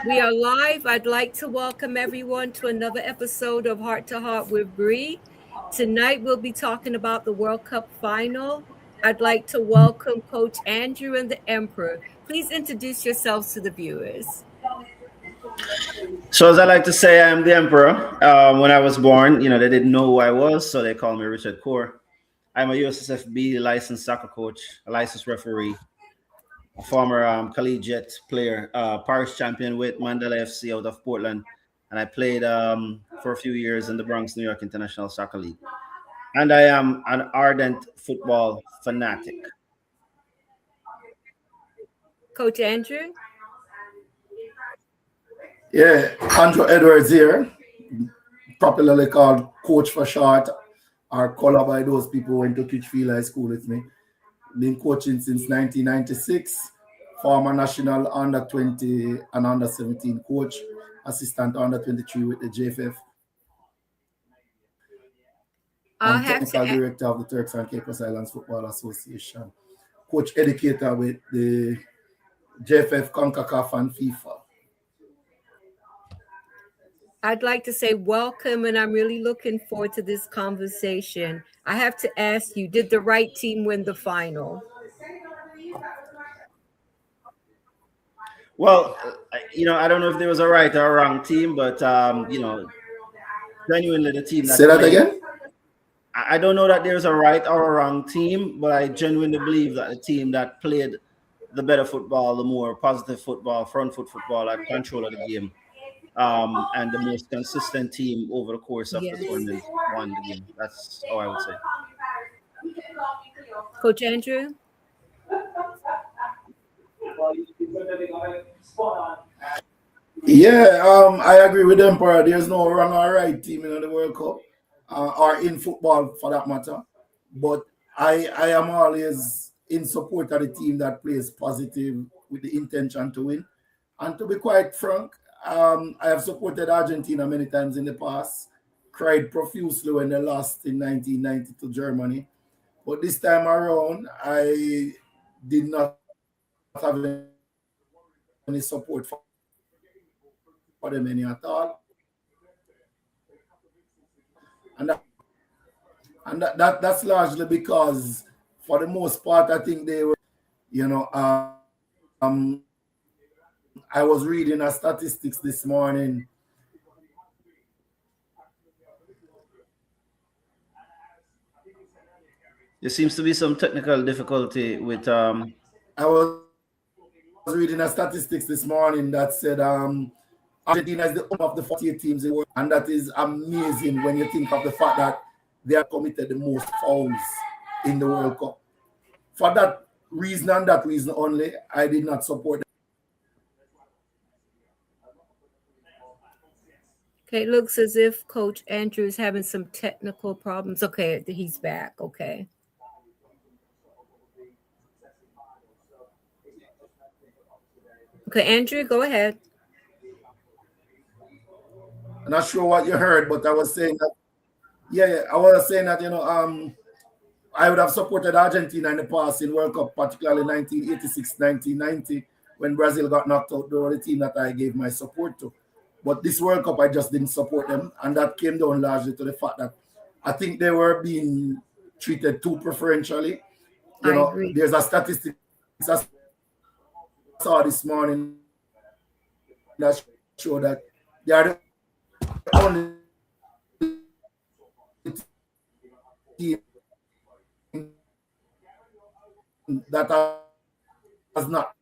We are live. I'd like to welcome everyone to another episode of Heart to Heart with Bree. Tonight we'll be talking about the World Cup final. I'd like to welcome Coach Andrew and the Emperor. Please introduce yourselves to the viewers. So as I like to say, I am the Emperor. When I was born, they didn't know who I was, so they called me Richard Core. I'm a USSFB licensed soccer coach, a licensed referee, a former collegiate player, parish champion with Mandela FC out of Portland, and I played for a few years in the Bronx, New York International Soccer League. And I am an ardent football fanatic. Coach Andrew? Yeah, Andrew Edwards here, popularly called Coach for short, or called by those people who went to Kitchfield High School with me. Been coaching since 1996, former national under 20 and under 17 coach, assistant under 23 with the JFF. I'm technical director of the Turks and Caicos Islands Football Association, coach educator with the JFF, CONCACAF, and FIFA. I'd like to say welcome, and I'm really looking forward to this conversation. I have to ask you, did the right team win the final? Well, I don't know if there was a right or a wrong team, but, genuinely the team that Say that again? I don't know that there's a right or a wrong team, but I genuinely believe that the team that played the better football, the more positive football, front foot football, had control of the game. And the most consistent team over the course of the tournament won the game. That's all I would say. Coach Andrew? Yeah, I agree with Emperor. There's no wrong or right team in the World Cup, or in football for that matter. But I am always in support of the team that plays positive with the intention to win. And to be quite frank, I have supported Argentina many times in the past, cried profusely when they lost in 1990 to Germany. But this time around, I did not have any support for them any at all. And that's largely because, for the most part, I think they were, I was reading a statistics this morning. There seems to be some technical difficulty with. I was reading a statistics this morning that said Argentina is the one of the 48 teams in the world, and that is amazing when you think of the fact that they have committed the most fouls in the World Cup. For that reason and that reason only, I did not support them. Okay, it looks as if Coach Andrew is having some technical problems. Okay, he's back. Okay. Okay, Andrew, go ahead. I'm not sure what you heard, but I was saying that, I was saying that, I would have supported Argentina in the past in World Cup, particularly 1986, 1990, when Brazil got knocked out. They were the team that I gave my support to. But this World Cup, I just didn't support them. And that came down largely to the fact that I think they were being treated too preferentially. There's a statistic I saw this morning that showed that they are the only team that has not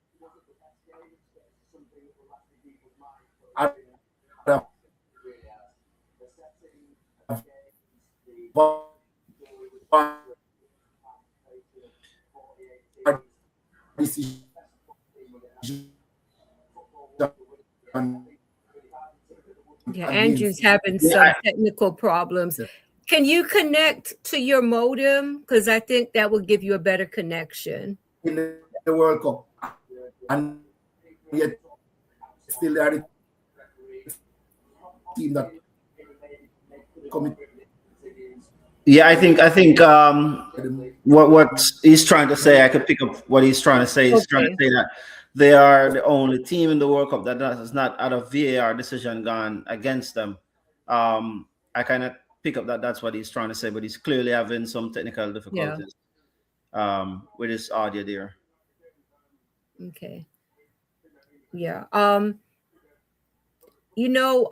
Andrew's having some technical problems. Can you connect to your modem? Because I think that will give you a better connection. In the World Cup, and yet still there are the team that commit. Yeah, I think what he's trying to say, I could pick up what he's trying to say. He's trying to say that they are the only team in the World Cup that has not had a VAR decision gone against them. I kind of pick up that that's what he's trying to say, but he's clearly having some technical Yeah. difficulties with his audio there. Okay. Yeah. You know,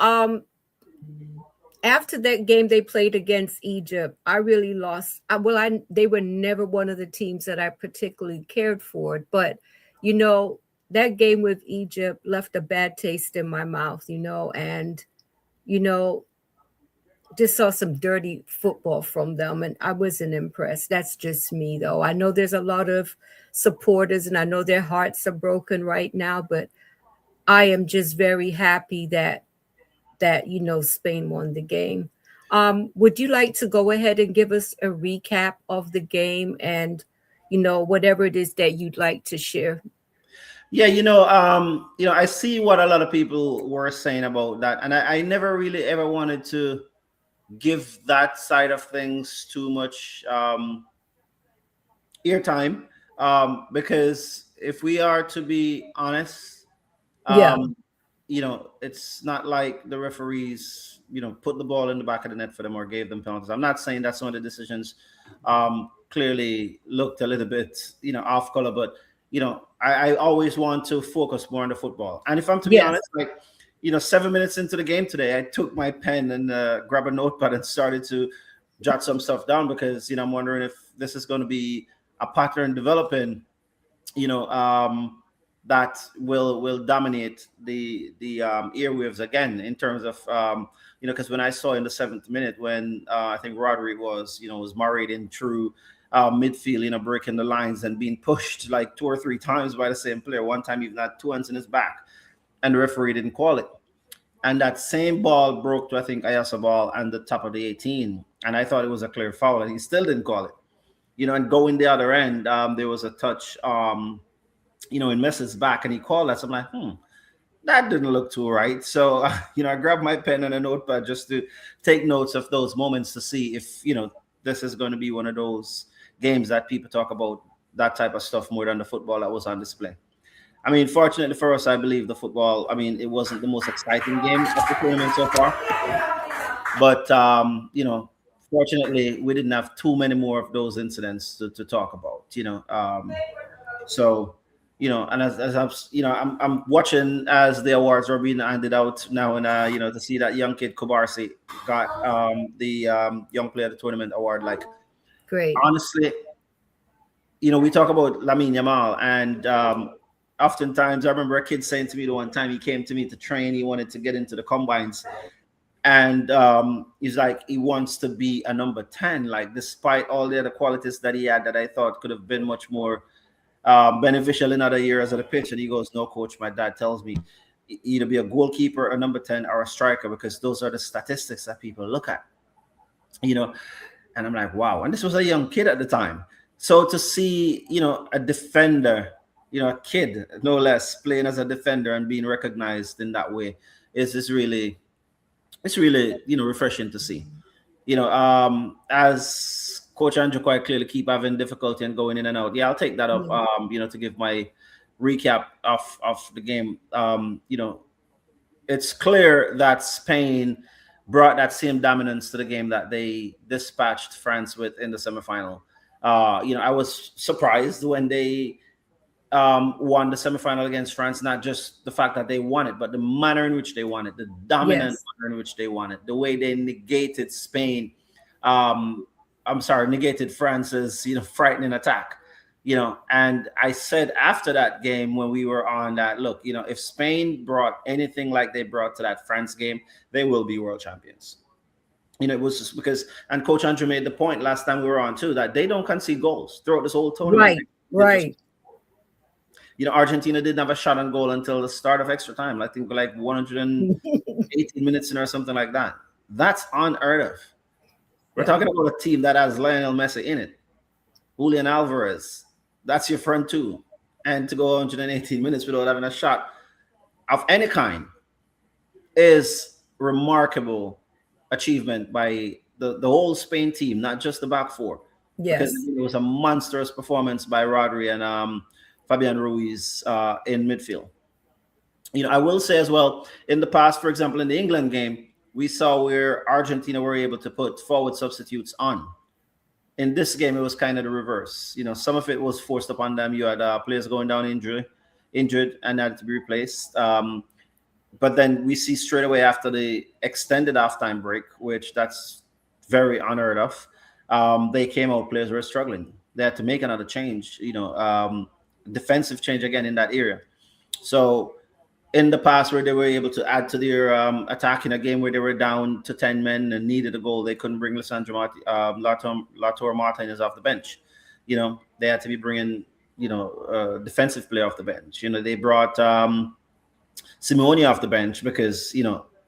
after that game they played against Egypt, I really lost. They were never one of the teams that I particularly cared for, but you know, that game with Egypt left a bad taste in my mouth, you know, and you know, just saw some dirty football from them and I wasn't impressed. That's just me though. I know there's a lot of supporters and I know their hearts are broken right now, but I am just very happy that you know Spain won the game. Would you like to go ahead and give us a recap of the game and you know whatever it is that you'd like to share? Yeah, I see what a lot of people were saying about that, and I never really ever wanted to give that side of things too much airtime, because if we are to be honest, Yeah. it's not like the referees, put the ball in the back of the net for them or gave them penalties. I'm not saying that some of the decisions clearly looked a little bit, off color, but I always want to focus more on the football. And if I'm to be Yes. honest, like 7 minutes into the game today, I took my pen and grabbed a notepad and started to jot some stuff down because I'm wondering if this is going to be a pattern developing, that will dominate the airwaves again in terms of because when I saw in the 7th minute when I think Rodri was married through midfield, breaking the lines and being pushed like 2 or 3 times by the same player. One time even had 2 hands in his back, and the referee didn't call it. And that same ball broke to I think Ayasabal and the top of the 18, and I thought it was a clear foul, and he still didn't call it. And going the other end, there was a touch, in Messi's back, and he called that. So I'm like, that didn't look too right. So, I grabbed my pen and a notepad just to take notes of those moments to see if, this is going to be one of those games that people talk about that type of stuff more than the football that was on display. I mean, fortunately for us, I believe the football, it wasn't the most exciting game of the tournament so far. But, fortunately, we didn't have too many more of those incidents to talk about, so, and as I'm watching as the awards are being handed out now, and to see that young kid Kubarsi got the young player of the tournament award. Like, Great. Honestly, we talk about Lamine Yamal, and oftentimes I remember a kid saying to me the one time he came to me to train, he wanted to get into the combines, and he's like he wants to be a number 10, like despite all the other qualities that he had that I thought could have been much more beneficial in other areas of the pitch. And he goes, no, coach, my dad tells me either be a goalkeeper, a number 10, or a striker, because those are the statistics that people look at, and I'm like, wow. And this was a young kid at the time. So to see, a defender, a kid, no less, playing as a defender and being recognized in that way is really, it's really, refreshing to see. As Coach Andrew quite clearly keep having difficulty and going in and out. Yeah, I'll take that up, to give my recap of the game. It's clear that Spain brought that same dominance to the game that they dispatched France with in the semifinal. I was surprised when they won the semifinal against France, not just the fact that they won it, but the manner in which they won it, the dominant manner in which they won it, the way they negated Spain. Negated France's, frightening attack, and I said after that game when we were on that, look, if Spain brought anything like they brought to that France game, they will be world champions. It was just because, and Coach Andrew made the point last time we were on too, that they don't concede goals throughout this whole tournament. Right. Argentina didn't have a shot on goal until the start of extra time. I think like 118 minutes in or something like that. That's unheard of. We're talking about a team that has Lionel Messi in it, Julian Alvarez. That's your front two. And to go 118 minutes without having a shot of any kind is remarkable achievement by the whole Spain team, not just the back four. Yes. Because it was a monstrous performance by Rodri and Fabian Ruiz in midfield. I will say as well, in the past, for example, in the England game, we saw where Argentina were able to put forward substitutes on. In this game, it was kind of the reverse. Some of it was forced upon them. You had players going down injured and had to be replaced. But then we see straight away after the extended halftime break, which that's very unheard of. They came out, players were struggling. They had to make another change, defensive change again in that area. So in the past, where they were able to add to their attack in a game where they were down to 10 men and needed a goal, they couldn't bring Lautaro Martinez off the bench. They had to be bringing, a defensive player off the bench. They brought Simeone off the bench because,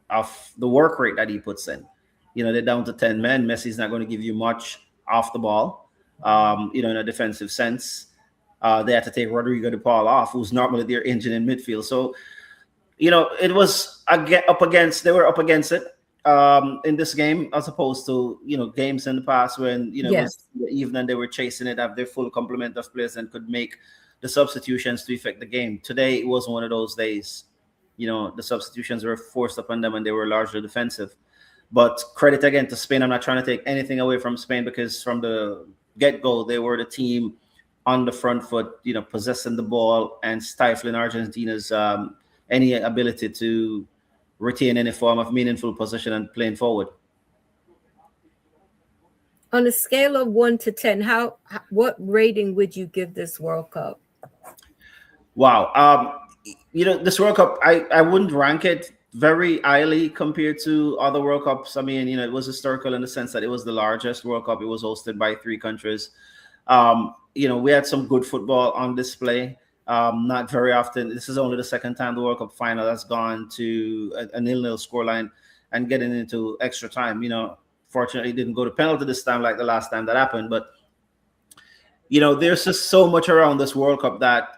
of the work rate that he puts in. They're down to 10 men. Messi's not going to give you much off the ball, in a defensive sense. They had to take Rodrigo de Paul off, who's normally their engine in midfield. So, it was they were up against it in this game, as opposed to, games in the past when, Yes. it was the evening they were chasing it, have their full complement of players and could make the substitutions to affect the game. Today, it wasn't one of those days. The substitutions were forced upon them and they were largely defensive. But credit again to Spain. I'm not trying to take anything away from Spain because from the get-go, they were the team on the front foot, possessing the ball and stifling Argentina's any ability to retain any form of meaningful position and playing forward. On a scale of 1 to 10, what rating would you give this World Cup? Wow. This World Cup, I wouldn't rank it very highly compared to other World Cups. I mean, it was historical in the sense that it was the largest World Cup. It was hosted by 3 countries. We had some good football on display. Not very often. This is only the second time the World Cup final has gone to a 0-0 scoreline and getting into extra time. Fortunately, it didn't go to penalty this time like the last time that happened. But, there's just so much around this World Cup that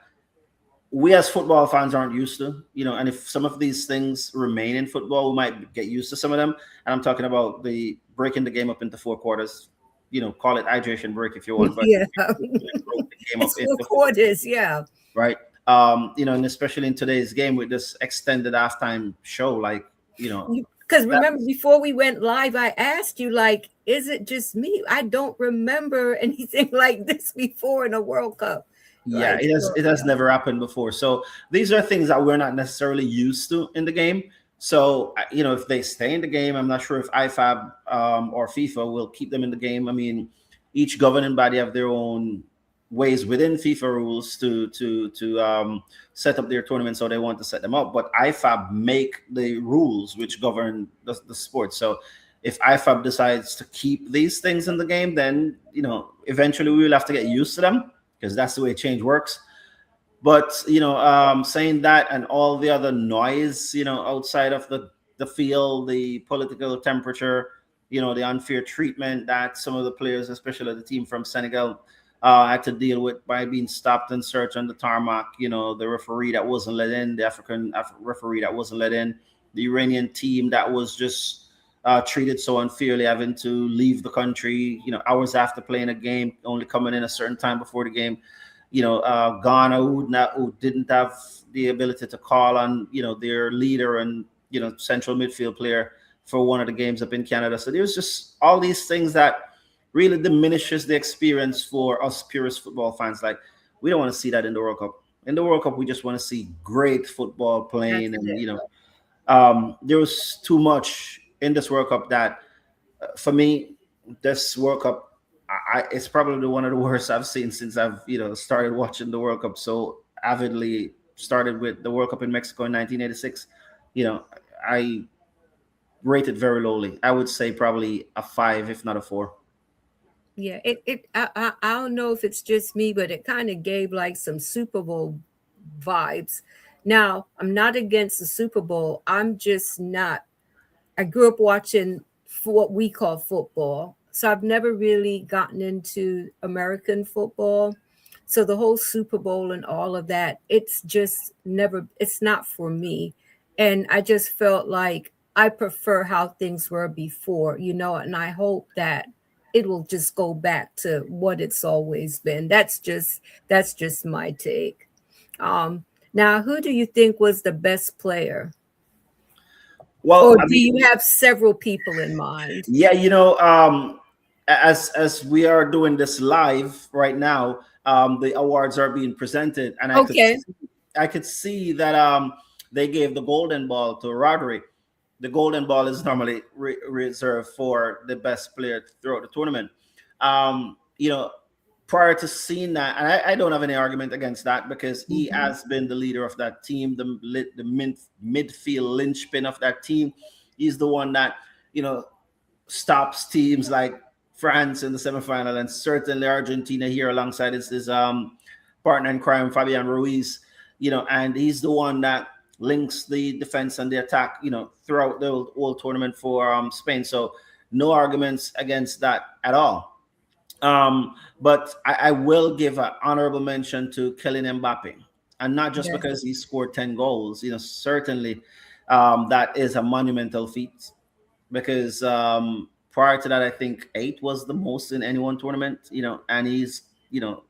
we as football fans aren't used to, and if some of these things remain in football, we might get used to some of them. And I'm talking about the breaking the game up into 4 quarters, call it hydration break if you want. But Yeah. broke the game up It's into 4 quarters, yeah. right. And especially in today's game with this extended halftime show, Because remember, before we went live, I asked you, is it just me? I don't remember anything like this before in a World Cup. Yeah, Right. it has never happened before. So these are things that we're not necessarily used to in the game. So, if they stay in the game, I'm not sure if IFAB or FIFA will keep them in the game. I mean, each governing body have their own ways within FIFA rules to set up their tournaments, so they want to set them up. But IFAB make the rules which govern the sport. So if IFAB decides to keep these things in the game, then, eventually we will have to get used to them, because that's the way change works. But, saying that and all the other noise, outside of the field, the political temperature, the unfair treatment that some of the players, especially the team from Senegal, had to deal with by being stopped and searched on the tarmac, the referee that wasn't let in, the African referee that wasn't let in, the Iranian team that was just treated so unfairly, having to leave the country, hours after playing a game, only coming in a certain time before the game. Ghana, who didn't have the ability to call on, their leader and, central midfield player for one of the games up in Canada. So there's just all these things that really diminishes the experience for us purist football fans. We don't want to see that in the World Cup. In the World Cup, we just want to see great football playing. And, there was too much in this World Cup that, for me, this World Cup, it's probably one of the worst I've seen since I've started watching the World Cup so avidly. Started with the World Cup in Mexico in 1986. I rate it very lowly. I would say probably a 5, if not a 4. Yeah, I don't know if it's just me, but it kind of gave some Super Bowl vibes. Now, I'm not against the Super Bowl. I'm just not. I grew up watching what we call football. So I've never really gotten into American football. So the whole Super Bowl and all of that, it's not for me. And I just felt like I prefer how things were before, and I hope that it will just go back to what it's always been. That's just my take. Now, who do you think was the best player? Well, Or I do mean, you have several people in mind? yeah, as we are doing this live right now, the awards are being presented, and Okay. I could see that they gave the golden ball to Rodri. The golden ball is normally reserved for the best player throughout the tournament. You know, prior to seeing that, and I don't have any argument against that because he has been the leader of that team, the midfield linchpin of that team. He's the one that you know stops teams like France in the semifinal, and certainly Argentina here alongside his partner in crime, Fabian Ruiz. And he's the one that links the defense and the attack, throughout the whole tournament for Spain. So no arguments against that at all. But I will give an honorable mention to Kylian Mbappe, and not just Yes. because he scored 10 goals. Certainly that is a monumental feat because prior to that, I think 8 was the most in any one tournament, and he's,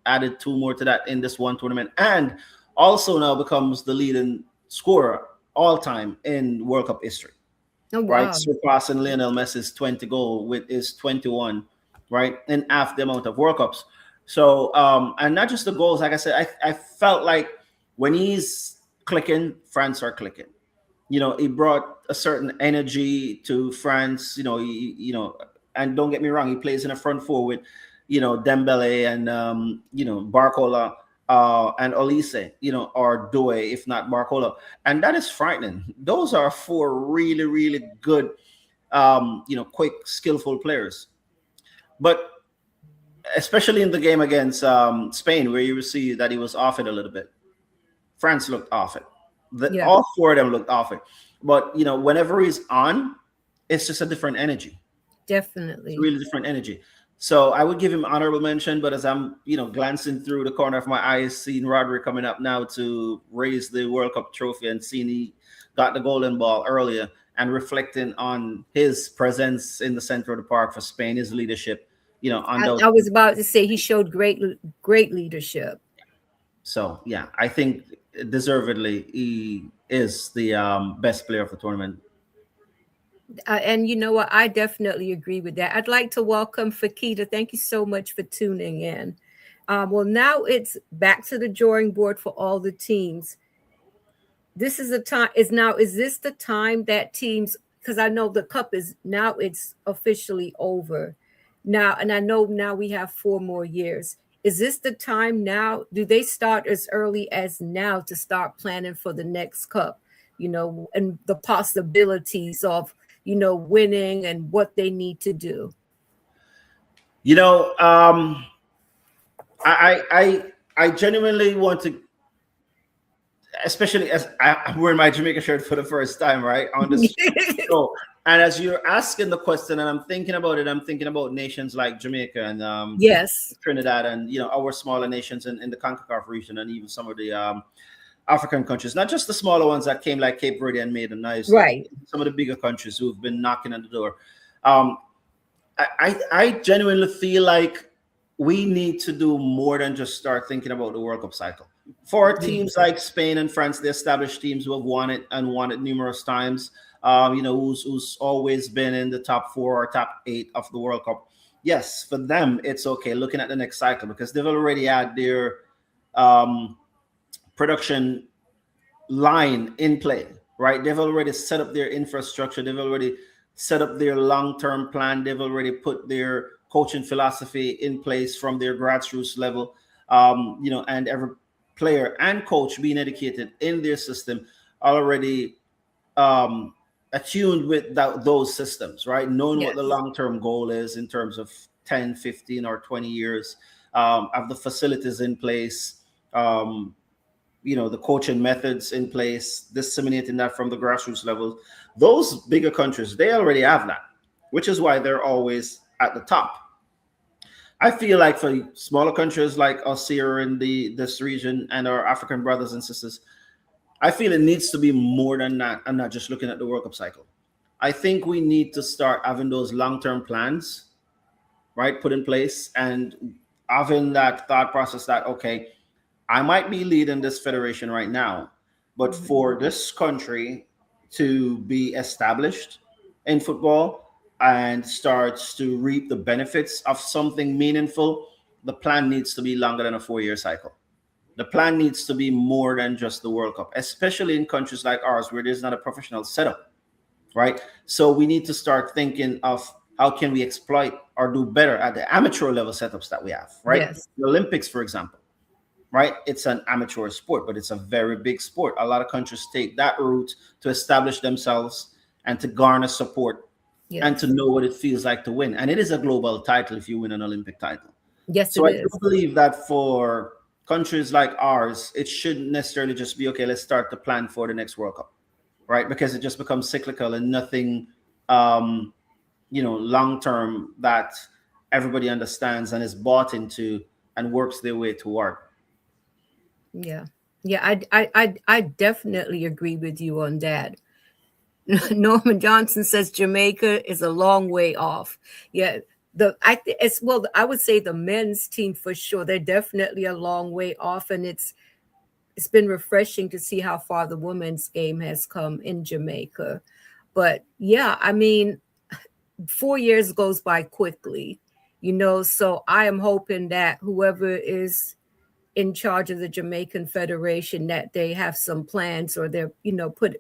added 2 more to that in this one tournament, and also now becomes the leading scorer all time in World Cup history, Oh, right? wow. Surpassing Lionel Messi's 20 goal with his 21, right? In half the amount of World Cups. So, and not just the goals, like I said, I felt like when he's clicking, France are clicking. He brought a certain energy to France. And don't get me wrong, he plays in a front four with, Dembele and Barcola and Olise, or Doe, if not Barcola, and that is frightening. Those are 4 really, really good, quick, skillful players. But especially in the game against Spain, where you will see that he was off it a little bit. France looked off it. Yeah. All 4 of them looked off it. But whenever he's on, it's just a different energy. Definitely. It's really different energy. So I would give him honorable mention. But as I'm, glancing through the corner of my eyes, seeing Rodri coming up now to raise the World Cup trophy, and seeing he got the golden ball earlier, and reflecting on his presence in the center of the park for Spain, his leadership, undoubtedly. I was about to say he showed great leadership. So yeah, I think deservedly he is the best player of the tournament. And you know what? I definitely agree with that. I'd like to welcome Fakita. Thank you so much for tuning in. Well, now it's back to the drawing board for all the teams. This is a time. Is this the time that teams? Because I know the cup is now. It's officially over now, and I know now we have 4 more years. Is this the time now? Do they start as early as now to start planning for the next cup? And the possibilities of winning and what they need to do. I genuinely want to, especially as I'm wearing my Jamaica shirt for the first time, right, on this show. And as you're asking the question, and I'm thinking about it, I'm thinking about nations like Jamaica and Yes, Trinidad, and our smaller nations in the CONCACAF region, and even some of the African countries, not just the smaller ones that came like Cape Verde and made a nice, right. Some of the bigger countries who've been knocking on the door. I genuinely feel like we need to do more than just start thinking about the World Cup cycle. For teams like Spain and France, the established teams who have won it and won it numerous times, who's always been in the top 4 or top 8 of the World Cup. Yes, for them, it's okay looking at the next cycle because they've already had their production line in play, right? They've already set up their infrastructure. They've already set up their long-term plan. They've already put their coaching philosophy in place from their grassroots level, and every player and coach being educated in their system already attuned with those systems, right? Knowing what the long-term goal is in terms of 10, 15, or 20 years, have the facilities in place, the coaching methods in place, disseminating that from the grassroots level. Those bigger countries, they already have that, which is why they're always at the top. I feel like for smaller countries like us here in this region and our African brothers and sisters, I feel it needs to be more than that. I'm not just looking at the World Cup cycle. I think we need to start having those long-term plans, right, put in place, and having that thought process that, okay, I might be leading this federation right now, but for this country to be established in football and starts to reap the benefits of something meaningful, the plan needs to be longer than a 4-year cycle. The plan needs to be more than just the World Cup, especially in countries like ours where there's not a professional setup, right? So we need to start thinking of how can we exploit or do better at the amateur level setups that we have, right? Yes. The Olympics, for example, right? It's an amateur sport, but it's a very big sport. A lot of countries take that route to establish themselves and to garner support and to know what it feels like to win. And it is a global title if you win an Olympic title. Yes, so it I is. do believe that for countries like ours, it shouldn't necessarily just be, okay, let's start the plan for the next World Cup, right? Because it just becomes cyclical and nothing, long-term that everybody understands and is bought into and works their way toward. Yeah. I definitely agree with you on that. Norman Johnson says Jamaica is a long way off. Yeah. I would say the men's team for sure. They're definitely a long way off, and it's been refreshing to see how far the women's game has come in Jamaica. But yeah, I mean, 4 years goes by quickly, so I am hoping that whoever is in charge of the Jamaican Federation, that they have some plans, or they're,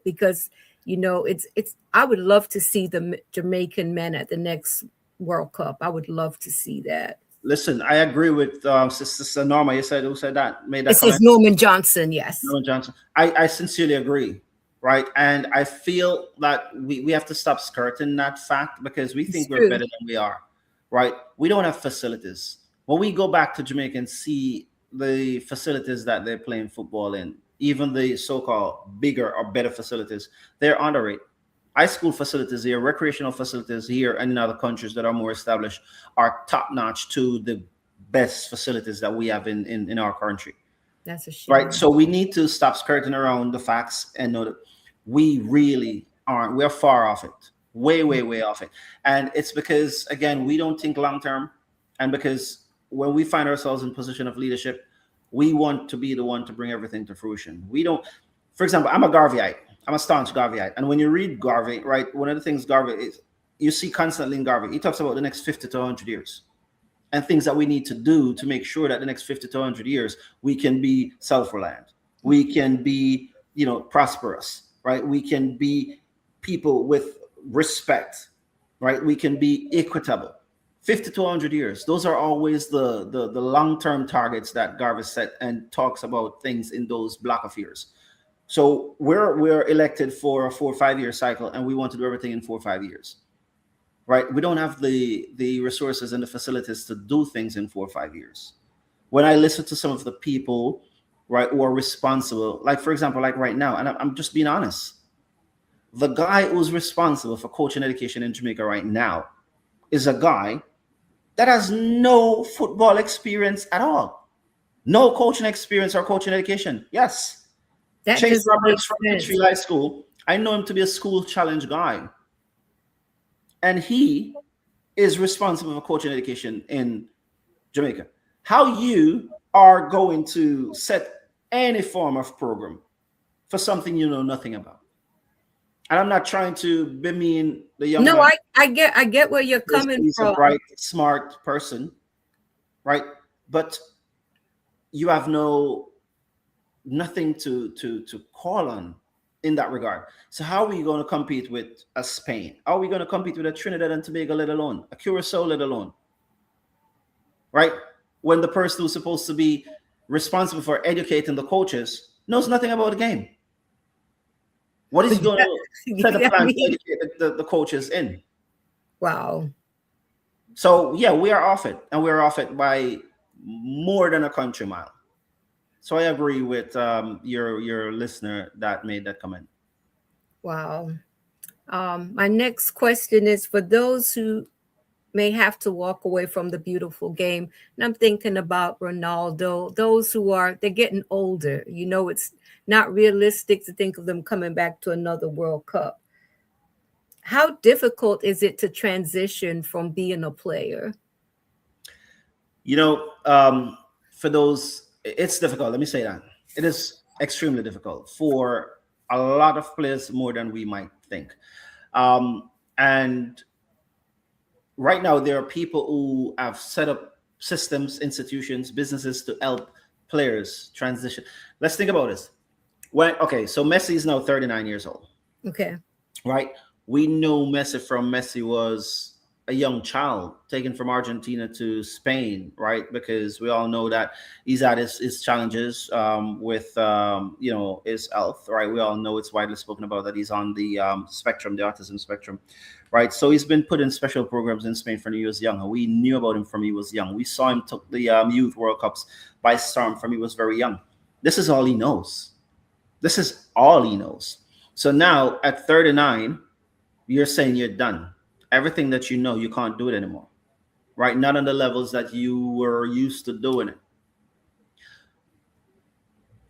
because, it's, I would love to see the Jamaican men at the next World Cup. I would love to see that. Listen, I agree with Sister Norma. You said, who said that? Made that It says Norman Johnson, yes. Norman Johnson. I sincerely agree, right? And I feel that we have to stop skirting that fact because we think we're better than we are, right? We don't have facilities. When we go back to Jamaica and see the facilities that they're playing football in, even the so-called bigger or better facilities, they're underrated. High school facilities here, recreational facilities here, and in other countries that are more established are top-notch to the best facilities that we have in our country. That's a shame. Right. So we need to stop skirting around the facts and know that we really aren't. We're far off it. Way, way, way off it. And it's because, again, we don't think long-term. And because when we find ourselves in position of leadership, we want to be the one to bring everything to fruition. We don't, for example, I'm a Garveyite. I'm a staunch Garveyite. And when you read Garvey, right, one of the things Garvey is, you see constantly in Garvey, he talks about the next 50 to 100 years and things that we need to do to make sure that the next 50 to 100 years, we can be self-reliant. We can be, prosperous, right? We can be people with respect, right? We can be equitable. 50 to 100 years. Those are always the long-term targets that Garvey set and talks about things in those block of years. So we're elected for a 4 or 5 year cycle, and we want to do everything in 4 or 5 years, right? We don't have the resources and the facilities to do things in 4 or 5 years. When I listen to some of the people, right, who are responsible, like for example, like right now, and I'm just being honest, the guy who's responsible for coaching education in Jamaica right now is a guy that has no football experience at all, no coaching experience or coaching education. Yes. Chase Roberts from Litchfield High School. I know him to be a school challenge guy. And he is responsible for coaching education in Jamaica. How you are going to set any form of program for something you know nothing about. And I'm not trying to bemean the young man. No, I get where you're coming He's from. a bright, smart person, right? But you have nothing to call on in that regard. So how are we going to compete with a Spain? How are we going to compete with a Trinidad and Tobago, let alone a Curacao, let alone? Right? When the person who's supposed to be responsible for educating the coaches knows nothing about the game. What is he going to set a plan to educate the coaches in? Wow. So yeah, we are off it, and we're off it by more than a country mile. So I agree with your listener that made that comment. Wow. My next question is for those who may have to walk away from the beautiful game. And I'm thinking about Ronaldo, those who they're getting older. It's not realistic to think of them coming back to another World Cup. How difficult is it to transition from being a player? For those it's difficult. Let me say that it is extremely difficult for a lot of players, more than we might think. And right now, there are people who have set up systems, institutions, businesses to help players transition. Let's think about this. So Messi is now 39 years old, Okay. right? We know Messi from Messi was a young child taken from Argentina to Spain, right? Because we all know that he's had his challenges with his health, right? We all know it's widely spoken about that he's on the spectrum, the autism spectrum, right? So he's been put in special programs in Spain from he was young. We knew about him from he was young. We saw him took the Youth World Cups by storm from he was very young. This is all he knows. This is all he knows. So now at 39, you're saying you're done. Everything that you know, you can't do it anymore, right? Not on the levels that you were used to doing it.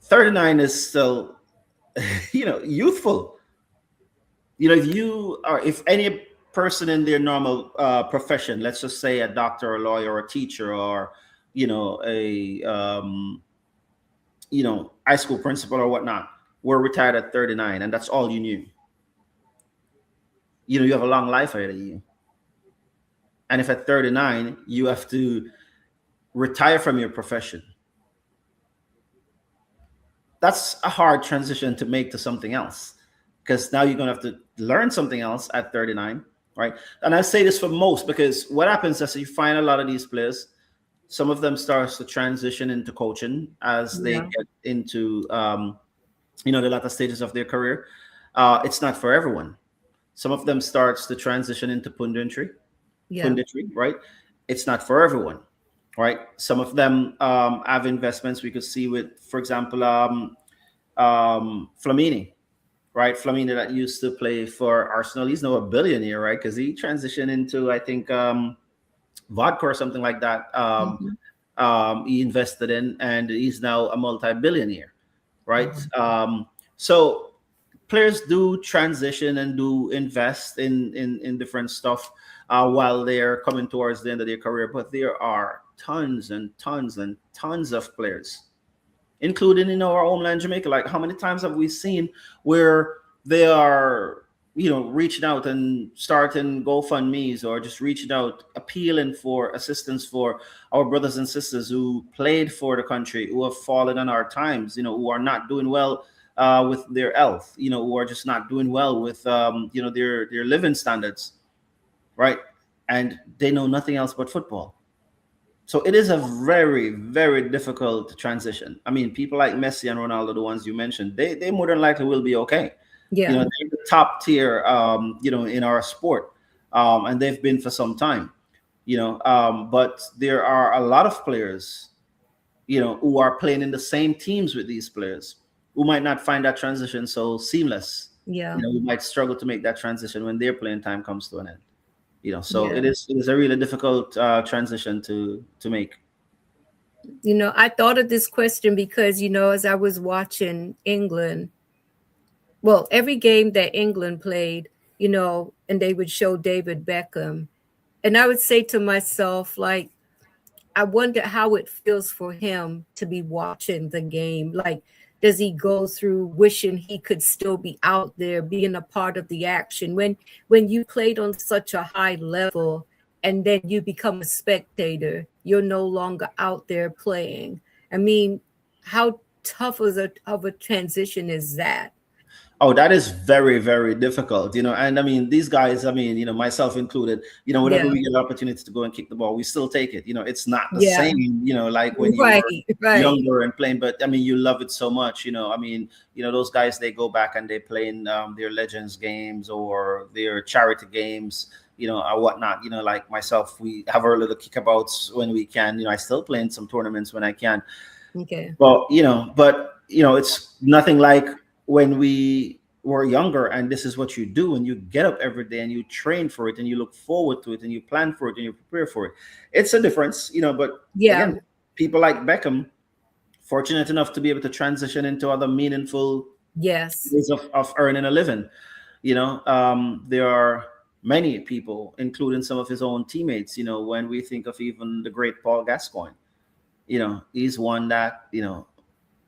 39 is still, youthful. If any person in their normal profession, let's just say a doctor, a lawyer, or a teacher, or, a, high school principal or whatnot, were retired at 39, and that's all you knew. You have a long life ahead of you. And if at 39, you have to retire from your profession, that's a hard transition to make to something else, because now you're going to have to learn something else at 39, right? And I say this for most, because what happens is you find a lot of these players, some of them starts to transition into coaching as they get into, the latter stages of their career. It's not for everyone. Some of them starts to transition into punditry, right? It's not for everyone, right? Some of them have investments. We could see with, for example, Flamini, right? Flamini that used to play for Arsenal. He's now a billionaire, right? Because he transitioned into, I think, vodka or something like that. He invested in, and he's now a multi-billionaire, right? So players do transition and do invest in different stuff while they're coming towards the end of their career. But there are tons and tons and tons of players, including in our homeland Jamaica. Like, how many times have we seen where they are, reaching out and starting GoFundMe's, or just reaching out, appealing for assistance for our brothers and sisters who played for the country, who have fallen on our times, who are not doing well with their health, who are just not doing well with, their living standards, right? And they know nothing else but football. So it is a very, very difficult transition. I mean, people like Messi and Ronaldo, the ones you mentioned, they more than likely will be okay. Yeah. They're the top tier, in our sport, and they've been for some time, but there are a lot of players, who are playing in the same teams with these players, who might not find that transition so seamless. Yeah. We might struggle to make that transition when their playing time comes to an end. So it is a really difficult transition to make. I thought of this question because, as I was watching England, well, every game that England played, and they would show David Beckham, and I would say to myself, like, I wonder how it feels for him to be watching the game. Like, does he go through wishing he could still be out there being a part of the action when you played on such a high level and then you become a spectator, you're no longer out there playing? I mean, how tough of a transition is that? Oh, that is very, very difficult, and I mean, these guys, myself included, whenever we get an opportunity to go and kick the ball, we still take it. It's not the same, like when you were younger and playing, but I mean, you love it so much, those guys, they go back and they play in their Legends games or their charity games, or whatnot, like myself, we have our little kickabouts when we can, I still play in some tournaments when I can. Okay. Well, it's nothing like when we were younger, and this is what you do, and you get up every day and you train for it and you look forward to it and you plan for it and you prepare for it. It's a difference, but again, people like Beckham, fortunate enough to be able to transition into other meaningful ways of earning a living. There are many people, including some of his own teammates, when we think of even the great Paul Gascoigne, he's one that,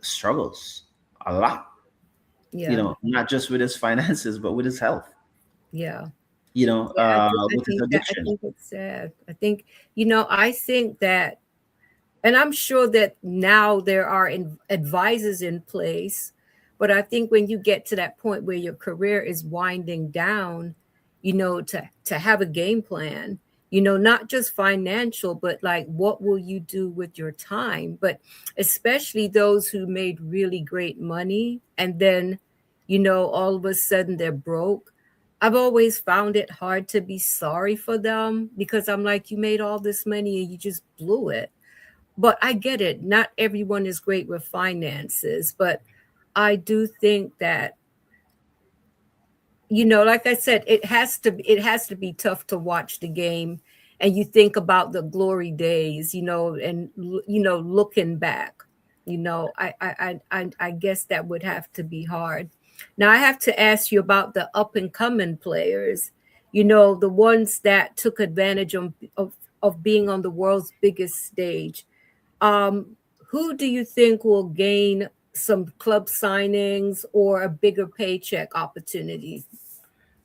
struggles a lot, Yeah. not just with his finances, but with his health, Yeah. Yeah, with his I addiction. think it's sad. I think, I think that, and I'm sure that now there are advisors in place, but I think when you get to that point where your career is winding down, to have a game plan, not just financial, but like what will you do with your time? But especially those who made really great money and then, all of a sudden they're broke. I've always found it hard to be sorry for them because I'm like, you made all this money and you just blew it. But I get it. Not everyone is great with finances, but I do think that, like I said, it has to be tough to watch the game and you think about the glory days, and looking back, I guess that would have to be hard. Now I have to ask you about the up and coming players, the ones that took advantage of being on the world's biggest stage. um, who do you think will gain some club signings or a bigger paycheck opportunity?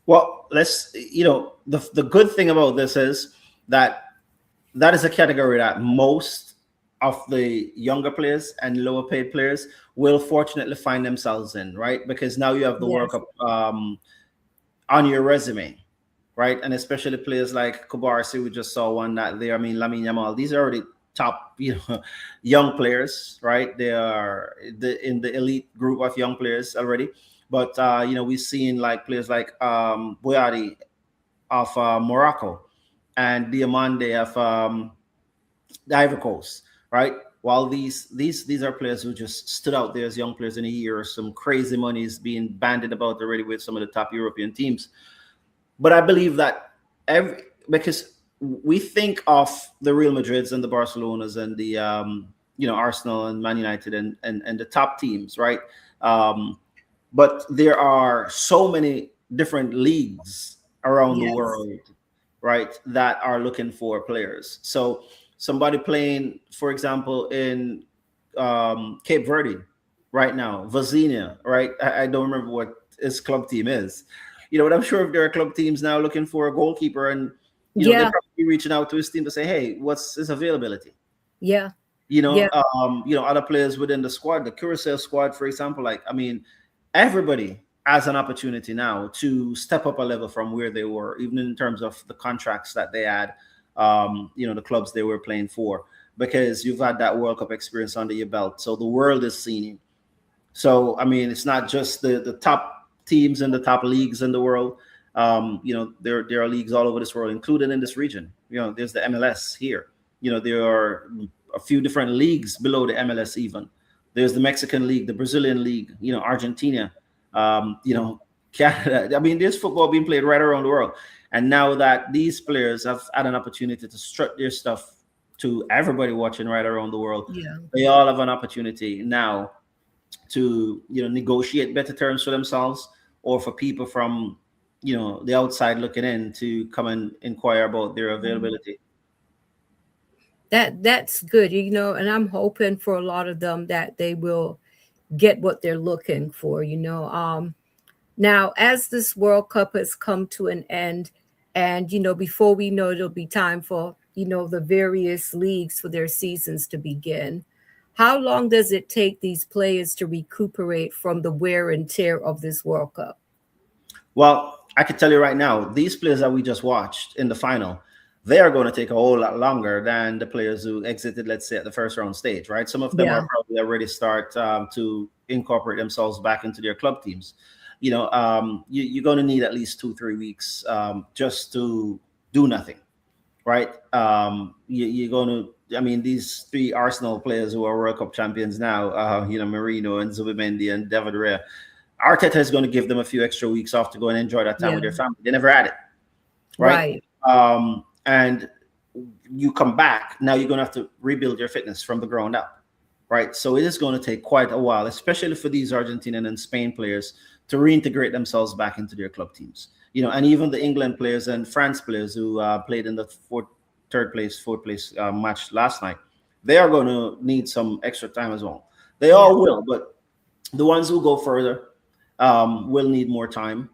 Well, the good thing about this is that that is a category that most of the younger players and lower paid players will fortunately find themselves in, right? Because now you have the World Yes. Cup on your resume, right? And especially players like Kubarsi, we just saw one that there. I mean, Lamine Yamal, these are already top, young players, right? They are in the elite group of young players already. But we've seen like players like Boyadi of Morocco and Diamande of the Ivory Coast, right? While these are players who just stood out there as young players in a year, some crazy money is being bandied about already with some of the top European teams. But I believe that because we think of the Real Madrids and the Barcelonas and the Arsenal and Man United and the top teams, right? Um, but there are so many different leagues around the Yes. world, right, that are looking for players. So somebody playing, for example, in Cape Verde right now, Vazinia, right? I don't remember what his club team is, but I'm sure if there are club teams now looking for a goalkeeper, and they're Yeah. probably reaching out to his team to say, hey, what's his availability? Yeah. Yeah. Other players within the squad, the Curacao squad, for example, like, I mean, everybody has an opportunity now to step up a level from where they were, even in terms of the contracts that they had, the clubs they were playing for, because you've had that World Cup experience under your belt. So the world is seeing you. So, I mean, it's not just the top teams and the top leagues in the world. There are leagues all over this world, including in this region. There's the MLS here. There are a few different leagues below the MLS even. There's the Mexican League, the Brazilian League, Argentina, Canada. I mean, there's football being played right around the world. And now that these players have had an opportunity to strut their stuff to everybody watching right around the world, Yeah. they all have an opportunity now to negotiate better terms for themselves, or for people from the outside looking in to come and inquire about their availability. That's good, and I'm hoping for a lot of them that they will get what they're looking for. Now, as this World Cup has come to an end, and before we know it'll be time for the various leagues for their seasons to begin. How long does it take these players to recuperate from the wear and tear of this World Cup? Well, I can tell you right now, these players that we just watched in the final, they are going to take a whole lot longer than the players who exited, let's say, at the first round stage, right? Some of them Yeah. are probably already start to incorporate themselves back into their club teams. You're going to need at least 2-3 weeks just to do nothing, right? You're going to, I mean, these three Arsenal players who are World Cup champions now, Marino and Zubimendi and David Raya, Arteta is going to give them a few extra weeks off to go and enjoy that time with Yeah. their family. They never had it, right? Right. And you come back, now you're going to have to rebuild your fitness from the ground up, right? So it is going to take quite a while, especially for these Argentinian and Spain players to reintegrate themselves back into their club teams. And even the England players and France players who played in the fourth place match last night, they are going to need some extra time as well. They all will, but the ones who go further will need more time,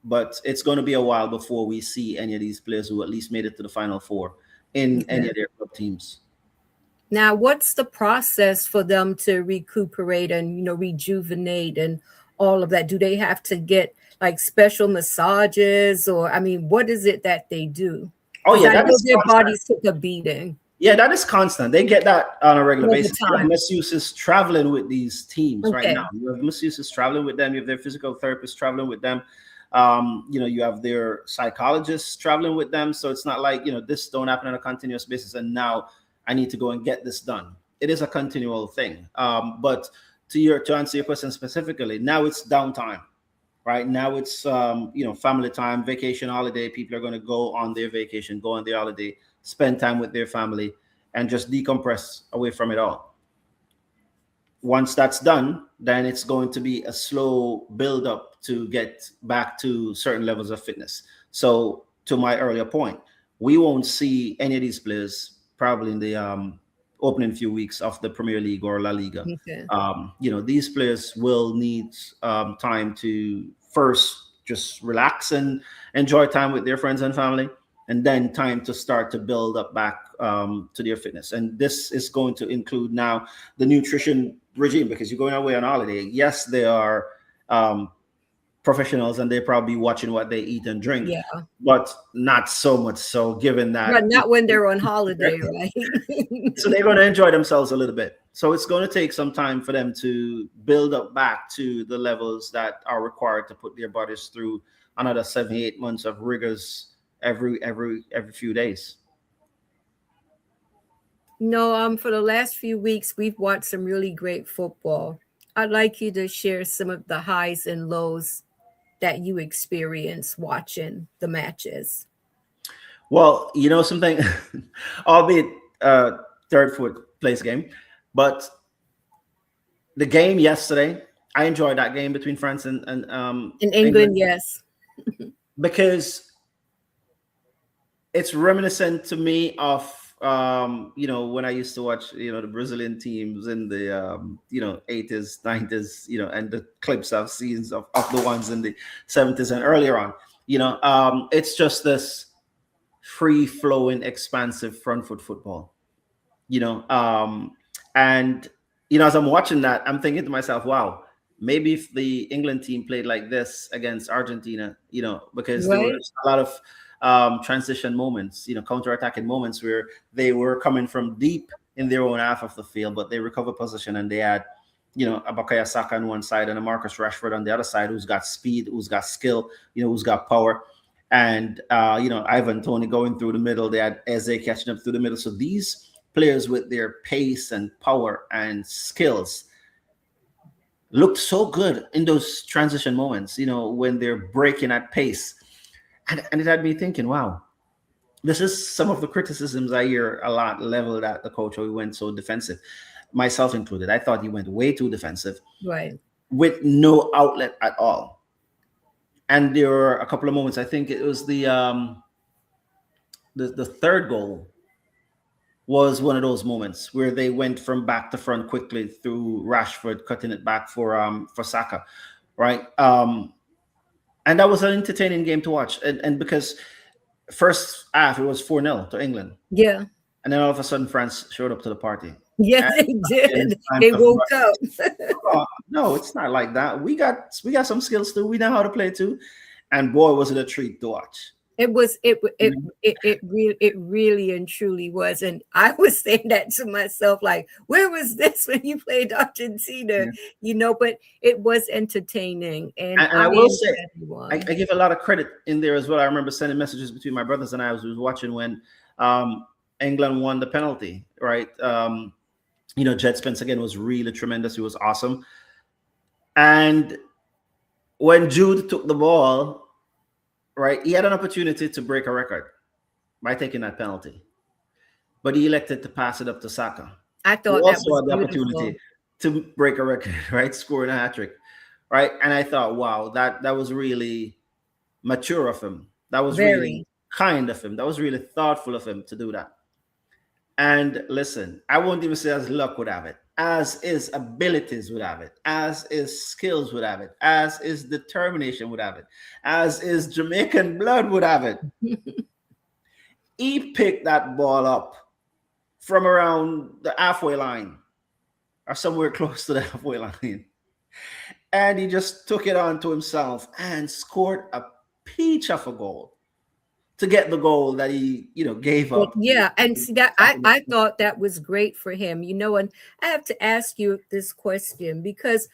but it's going to be a while before we see any of these players who at least made it to the Final Four in any of their club teams. Now, what's the process for them to recuperate and, rejuvenate and all of that? Do they have to get like special massages, or, I mean, what is it that they do? Oh yeah, I know their bodies took a beating. Yeah, that is constant. They get that on a regular basis. You have masseuses traveling with these teams right now. You have masseuses traveling with them. You have their physical therapists traveling with them. You have their psychologists traveling with them. So it's not like, this don't happen on a continuous basis and now I need to go and get this done. It is a continual thing. But to answer your question specifically, now it's downtime. Right now it's family time, vacation, holiday. People are going to go on their vacation, go on their holiday, spend time with their family, and just decompress away from it all. Once that's done, then it's going to be a slow build up to get back to certain levels of fitness. So to my earlier point, we won't see any of these players probably in the opening few weeks of the Premier League or La Liga. Okay. These players will need time to first just relax and enjoy time with their friends and family, and then time to start to build up back to their fitness. And this is going to include now the nutrition regime, because you're going away on holiday. Yes, they are professionals and they're probably watching what they eat and drink, but not so much so, given that. But not when they're on holiday, right? So they're going to enjoy themselves a little bit. So it's going to take some time for them to build up back to the levels that are required to put their bodies through another 78 months of rigors every few days. For the last few weeks, we've watched some really great football. I'd like you to share some of the highs and lows that you experience watching the matches. Well, something, albeit third place game, but the game yesterday, I enjoyed that game between France and in England, yes, because it's reminiscent to me of when I used to watch the Brazilian teams in the 80s, 90s, and the clips I've seen of the ones in the 70s and earlier on. It's just this free flowing, expansive front foot football. And as I'm watching that, I'm thinking to myself, wow, maybe if the England team played like this against Argentina, because there was a lot of transition moments, counter-attacking moments where they were coming from deep in their own half of the field, but they recover position and they had, a Bukayo Saka on one side and a Marcus Rashford on the other side, who's got speed, who's got skill, who's got power. And, Ivan Toney going through the middle. They had Eze catching up through the middle. So these players with their pace and power and skills looked so good in those transition moments, when they're breaking at pace. And it had me thinking, wow, this is some of the criticisms I hear a lot leveled at the coach. He went so defensive, myself included. I thought he went way too defensive, right, with no outlet at all. And there were a couple of moments. I think it was the third goal was one of those moments where they went from back to front quickly through Rashford, cutting it back for Saka, right? And that was an entertaining game to watch. And because first half, it was 4-0 to England. Yeah. And then all of a sudden, France showed up to the party. Yes, they did. They woke up. No, it's not like that. We got some skills too. We know how to play too. And boy, was it a treat to watch. It really and truly was. And I was saying that to myself, like, where was this when you played Argentina? Yeah. But it was entertaining. And I will say, I give a lot of credit in there as well. I remember sending messages between my brothers and I was watching when England won the penalty, right? Jed Spence again was really tremendous. He was awesome. And when Jude took the ball, right, he had an opportunity to break a record by taking that penalty, but he elected to pass it up to Saka. I thought he also had the opportunity to break a record, right, scoring a hat trick, right? And I thought, wow, that was really mature of him. That was really kind of him. That was really thoughtful of him to do that. And listen, I won't even say as luck would have it, as is abilities would have it, as is skills would have it, as is determination would have it, as is Jamaican blood would have it. He picked that ball up from around the halfway line or somewhere close to the halfway line. And he just took it on to himself and scored a peach of a goal to get the goal that he, gave up. Yeah, and see that I thought that was great for him, and I have to ask you this question because,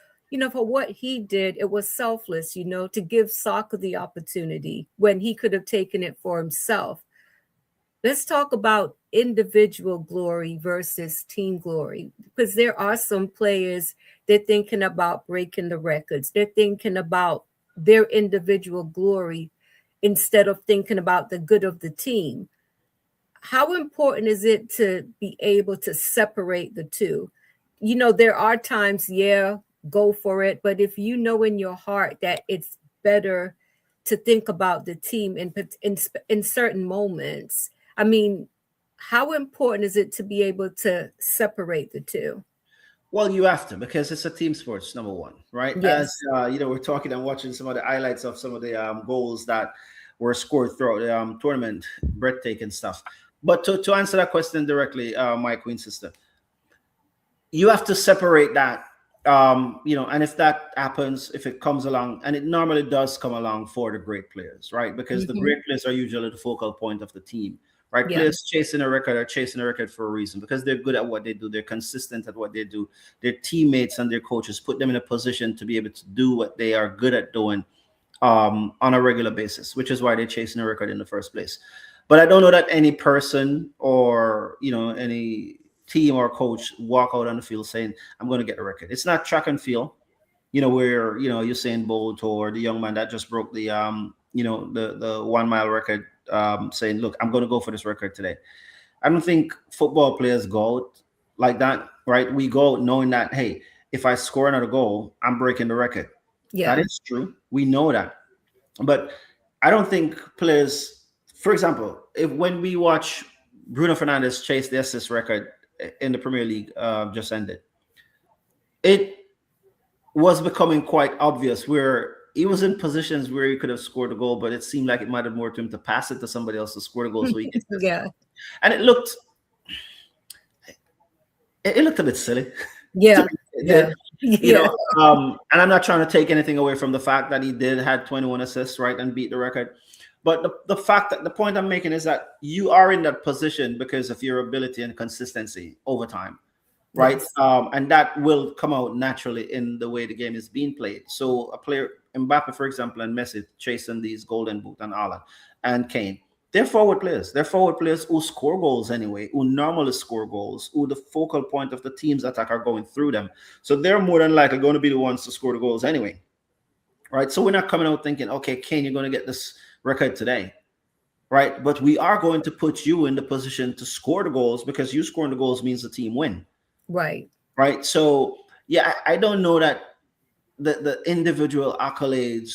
for what he did, it was selfless, to give soccer the opportunity when he could have taken it for himself. Let's talk about individual glory versus team glory, because there are some players, they're thinking about breaking the records. They're thinking about their individual glory instead of thinking about the good of the team. How important is it to be able to separate the two? There are times, go for it. But if you know in your heart that it's better to think about the team in certain moments, I mean, how important is it to be able to separate the two? Well, you have to, because it's a team sports, number one, right? Yes. As we're talking and watching some of the highlights of some of the goals that were scored throughout the tournament, breathtaking stuff. But to answer that question directly, my queen sister, you have to separate that, and if that happens, if it comes along, and it normally does come along for the great players, right? Because the great players are usually the focal point of the team. Right, yeah. Players chasing a record are chasing a record for a reason, because they're good at what they do. They're consistent at what they do. Their teammates and their coaches put them in a position to be able to do what they are good at doing on a regular basis, which is why they're chasing a record in the first place. But I don't know that any person or any team or coach walk out on the field saying, "I'm going to get a record." It's not track and field, where Usain Bolt or the young man that just broke the the 1 mile record. Saying, "Look, I'm going to go for this record today." I don't think football players go out like that, right? We go out knowing that, hey, if I score another goal, I'm breaking the record. Yeah, that is true. We know that. But I don't think players, for example, when we watch Bruno Fernandes chase the assist record in the Premier League just ended, it was becoming quite obvious where he was in positions where he could have scored a goal, but it seemed like it mattered more to him to pass it to somebody else to score the goal. So he gets yeah. And it looked a bit silly. Yeah. And I'm not trying to take anything away from the fact that he had 21 assists, right, and beat the record. But the point I'm making is that you are in that position because of your ability and consistency over time. Right. Yes. And that will come out naturally in the way the game is being played. So a player, Mbappe, for example, and Messi chasing these Golden Boot and Haaland and Kane, they're forward players. They're forward players who score goals anyway, who normally score goals, who the focal point of the team's attack are going through them. So they're more than likely going to be the ones to score the goals anyway. Right. So we're not coming out thinking, okay, Kane, you're going to get this record today. Right. But we are going to put you in the position to score the goals, because you scoring the goals means the team win. Right. So yeah, I don't know that the individual accolades